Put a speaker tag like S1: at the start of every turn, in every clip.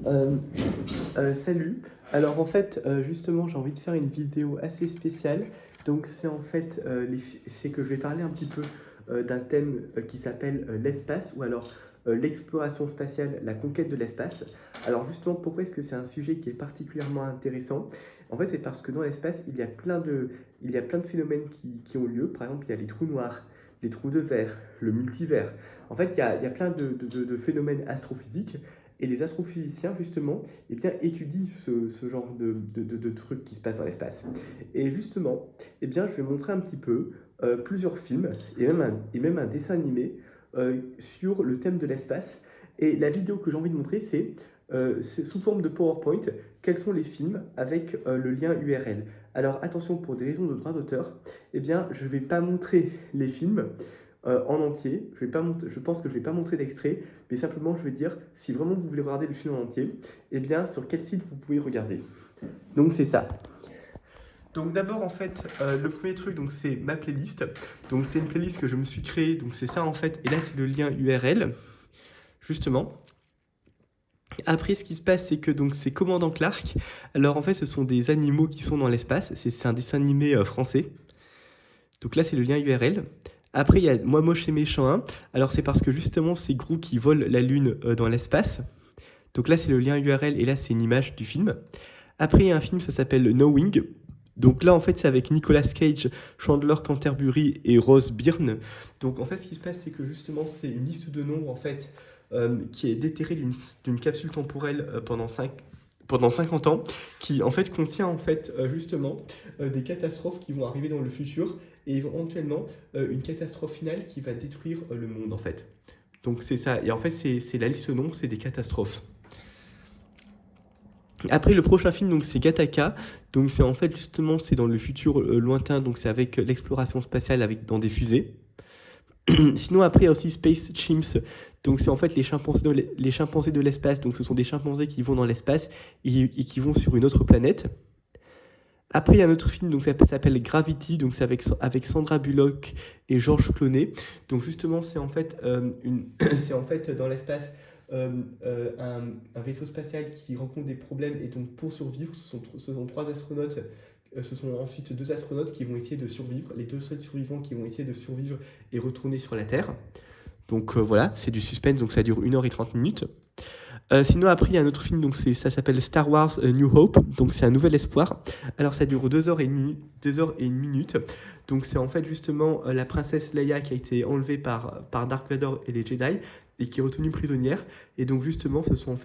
S1: Euh, Salut. Alors en fait, justement, j'ai envie de faire une vidéo assez spéciale. Donc c'est en fait, c'est que je vais parler un petit peu d'un thème qui s'appelle l'espace ou alors l'exploration spatiale, la conquête de l'espace. Alors justement, pourquoi est-ce que c'est un sujet qui est particulièrement intéressant? En fait, c'est parce que dans l'espace, il y a plein de phénomènes qui ont lieu. Par exemple, il y a les trous noirs, les trous de verre, le multivers. En fait, il y a plein de phénomènes astrophysiques. Et les astrophysiciens, justement, eh bien, étudient ce genre de trucs qui se passent dans l'espace. Et justement, eh bien, je vais montrer un petit peu plusieurs films et même un dessin animé sur le thème de l'espace. Et la vidéo que j'ai envie de montrer, c'est sous forme de PowerPoint, quels sont les films avec le lien URL. Alors attention, pour des raisons de droit d'auteur, eh bien, je ne vais pas montrer les films en entier. Je pense que je ne vais pas montrer d'extrait, mais simplement je vais dire, si vraiment vous voulez regarder le film en entier, eh bien sur quel site vous pouvez regarder. Donc c'est ça. Donc d'abord en fait, le premier truc, donc c'est ma playlist. Donc c'est une playlist que je me suis créée, donc c'est ça en fait, et là c'est le lien URL, justement. Après, ce qui se passe, c'est que donc c'est Commandant Clark. Alors en fait, ce sont des animaux qui sont dans l'espace. C'est un dessin animé français. Donc là, c'est le lien URL. Après, il y a Moi Moche et Méchant 1. Alors c'est parce que justement, c'est Gru qui vole la Lune dans l'espace. Donc là, c'est le lien URL et là, c'est une image du film. Après, il y a un film, ça s'appelle Knowing. Donc là, en fait, c'est avec Nicolas Cage, Chandler Canterbury et Rose Byrne. Donc en fait, ce qui se passe, c'est que justement, c'est une liste de nombres, en fait, qui est déterrée d'une capsule temporelle pendant 50 ans, qui en fait contient en fait justement des catastrophes qui vont arriver dans le futur et éventuellement une catastrophe finale qui va détruire le monde en fait. Donc c'est ça, et en fait c'est la liste de nombres, c'est des catastrophes. Après le prochain film donc c'est Gattaca, donc c'est en fait justement c'est dans le futur lointain, donc c'est avec l'exploration spatiale avec dans des fusées. Sinon après il y a aussi Space Chimps, donc c'est en fait les chimpanzés de l'espace, donc ce sont des chimpanzés qui vont dans l'espace et qui vont sur une autre planète. Après, il y a un autre film, donc ça s'appelle Gravity, donc c'est avec Sandra Bullock et Georges Clooney. Donc justement, c'est en fait dans l'espace un vaisseau spatial qui rencontre des problèmes et donc pour survivre, ce sont trois astronautes. Ce sont ensuite deux astronautes qui vont essayer de survivre, les deux seuls survivants qui vont essayer de survivre et retourner sur la Terre. Donc voilà, c'est du suspense, donc ça dure 1h30. Sinon, après, il y a un autre film, donc ça s'appelle Star Wars New Hope, donc c'est un nouvel espoir. Alors, ça dure 2h30, 2h01. Donc, c'est en fait justement la princesse Leia qui a été enlevée par Dark Vador et les Jedi et qui est retenue prisonnière. Et donc, justement, ce sont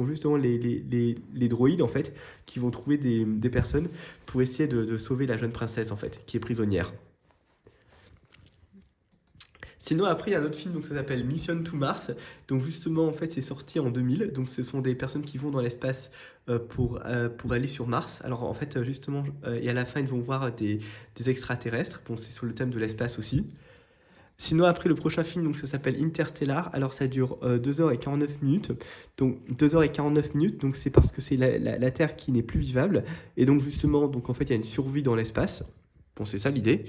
S1: justement les droïdes en fait qui vont trouver des personnes pour essayer de sauver la jeune princesse en fait qui est prisonnière. Sinon, après, il y a un autre film, donc ça s'appelle Mission to Mars. Donc, justement, en fait, c'est sorti en 2000. Donc, ce sont des personnes qui vont dans l'espace pour aller sur Mars. Alors, en fait, justement, et à la fin, ils vont voir des extraterrestres. Bon, c'est sur le thème de l'espace aussi. Sinon, après, le prochain film, donc ça s'appelle Interstellar. Alors, ça dure 2h49. Donc, 2h49. Donc, c'est parce que c'est la Terre qui n'est plus vivable. Et donc, justement, donc, en fait, il y a une survie dans l'espace. Bon, c'est ça l'idée.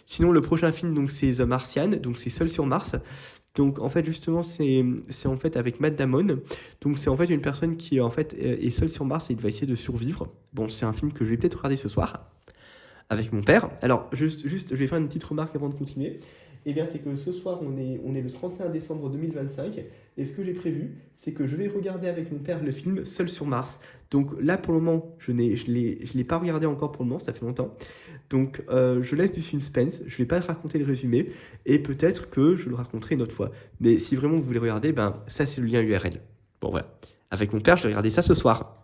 S1: Sinon, le prochain film, donc, c'est The Martian, donc c'est Seul sur Mars. Donc, en fait, justement, c'est en fait avec Matt Damon. Donc, c'est en fait une personne qui en fait est seule sur Mars et il va essayer de survivre. Bon, c'est un film que je vais peut-être regarder ce soir avec mon père. Alors, je vais faire une petite remarque avant de continuer. Eh bien, c'est que ce soir, on est le 31 décembre 2025. Et ce que j'ai prévu, c'est que je vais regarder avec mon père le film Seul sur Mars. Donc là, pour le moment, je ne l'ai pas regardé encore pour le moment, ça fait longtemps. Donc, je laisse du suspense. Je ne vais pas raconter le résumé. Et peut-être que je le raconterai une autre fois. Mais si vraiment vous voulez regarder, ben, ça, c'est le lien URL. Bon, voilà. Avec mon père, je vais regarder ça ce soir.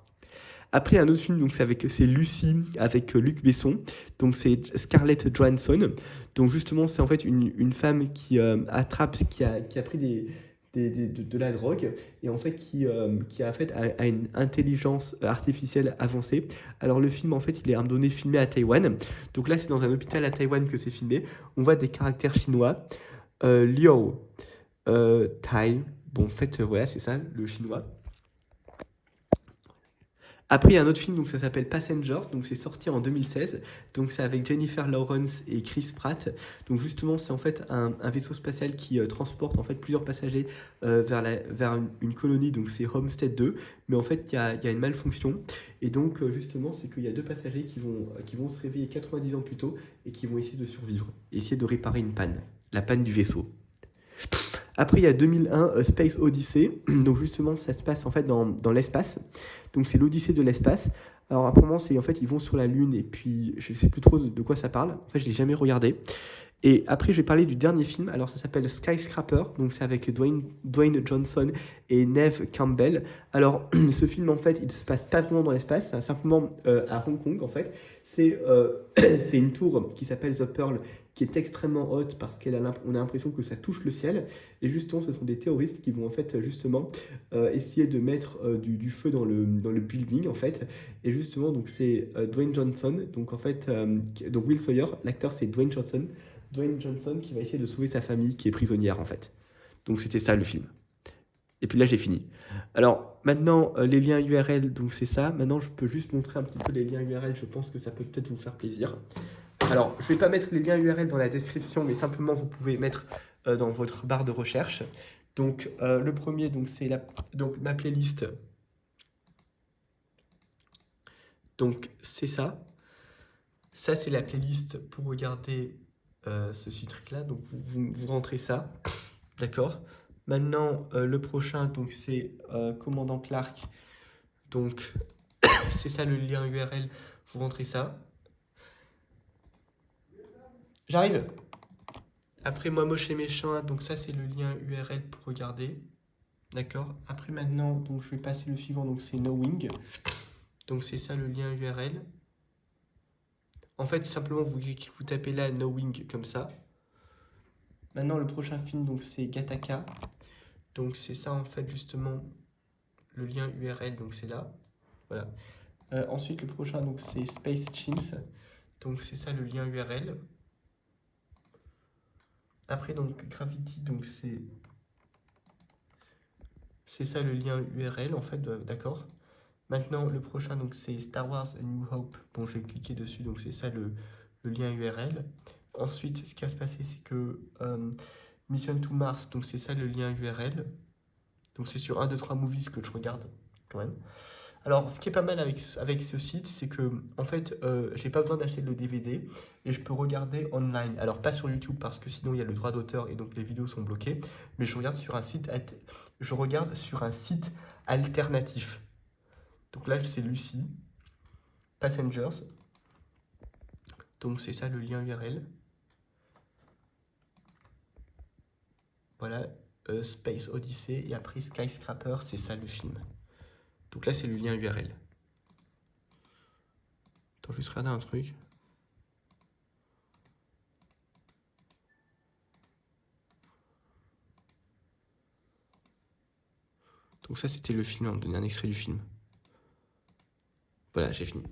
S1: Après, un autre film, donc c'est Lucie avec Luc Besson. Donc c'est Scarlett Johansson. Donc justement, c'est en fait une femme qui a pris de la drogue et en fait a une intelligence artificielle avancée. Alors le film en fait il est à un moment donné filmé à Taïwan. Donc là c'est dans un hôpital à Taïwan que c'est filmé. On voit des caractères chinois. Liu, Tai. Bon en fait voilà c'est ça le chinois. Après, il y a un autre film, donc ça s'appelle Passengers, donc c'est sorti en 2016, donc c'est avec Jennifer Lawrence et Chris Pratt. Donc justement, c'est en fait un vaisseau spatial qui transporte en fait plusieurs passagers vers une colonie, donc c'est Homestead 2, mais en fait, il y a une malfonction, et donc justement, c'est qu'il y a deux passagers qui vont se réveiller 90 ans plus tôt et qui vont essayer de survivre, et essayer de réparer une panne, la panne du vaisseau. Après, il y a 2001 Space Odyssey. Donc justement, ça se passe en fait dans l'espace. Donc c'est l'Odyssée de l'espace. Alors apparemment, c'est en fait ils vont sur la Lune et puis je sais plus trop de quoi ça parle. En fait, je l'ai jamais regardé. Et après, je vais parler du dernier film. Alors ça s'appelle Skyscraper. Donc c'est avec Dwayne Johnson et Neve Campbell. Alors ce film en fait, il se passe pas vraiment dans l'espace, c'est simplement à Hong Kong en fait. C'est c'est une tour qui s'appelle The Pearl qui est extrêmement haute parce on a l'impression que ça touche le ciel. Et justement, ce sont des terroristes qui vont en fait justement essayer de mettre du feu dans le building en fait. Et justement, donc c'est Dwayne Johnson, donc en fait, donc Will Sawyer, l'acteur c'est Dwayne Johnson. Dwayne Johnson qui va essayer de sauver sa famille qui est prisonnière en fait. Donc c'était ça le film. Et puis là j'ai fini. Alors maintenant les liens URL, donc c'est ça. Maintenant je peux juste montrer un petit peu les liens URL, je pense que ça peut peut-être vous faire plaisir. Alors, je ne vais pas mettre les liens URL dans la description, mais simplement vous pouvez mettre dans votre barre de recherche. Donc, le premier, donc, c'est donc, ma playlist. Donc, c'est ça. Ça, c'est la playlist pour regarder ce truc-là. Donc, vous rentrez ça. D'accord. Maintenant, le prochain, donc, c'est Commandant Clark. Donc, c'est ça le lien URL. Vous rentrez ça. J'arrive. Après, moi, moche et méchant, donc ça, c'est le lien URL pour regarder. D'accord. Après, maintenant, donc, je vais passer le suivant, donc c'est Knowing. Donc, c'est ça le lien URL. En fait, simplement, vous tapez là Knowing comme ça. Maintenant, le prochain film, donc c'est Gattaca. Donc, c'est ça, en fait, justement, le lien URL, donc c'est là. Voilà. Ensuite, le prochain, donc c'est Space Chimps. Donc, c'est ça le lien URL. Après, donc Gravity, donc c'est ça le lien URL, en fait, d'accord. Maintenant, le prochain, donc c'est Star Wars A New Hope. Bon, je vais cliquer dessus, donc c'est ça le lien URL. Ensuite, ce qui va se passer, c'est que Mission to Mars, donc c'est ça le lien URL. Donc c'est sur 1, 2, 3 movies que je regarde quand même. Alors, ce qui est pas mal avec ce site, c'est que en fait, j'ai pas besoin d'acheter le DVD et je peux regarder online. Alors, pas sur YouTube parce que sinon il y a le droit d'auteur et donc les vidéos sont bloquées. Mais je regarde sur un site alternatif. Donc là, c'est Lucie, Passengers. Donc c'est ça le lien URL. Voilà, Space Odyssey et après Skyscraper, c'est ça le film. Donc là, c'est le lien URL. Attends, je vais juste regarder un truc. Donc ça, c'était le film, on me donnait un extrait du film. Voilà, j'ai fini.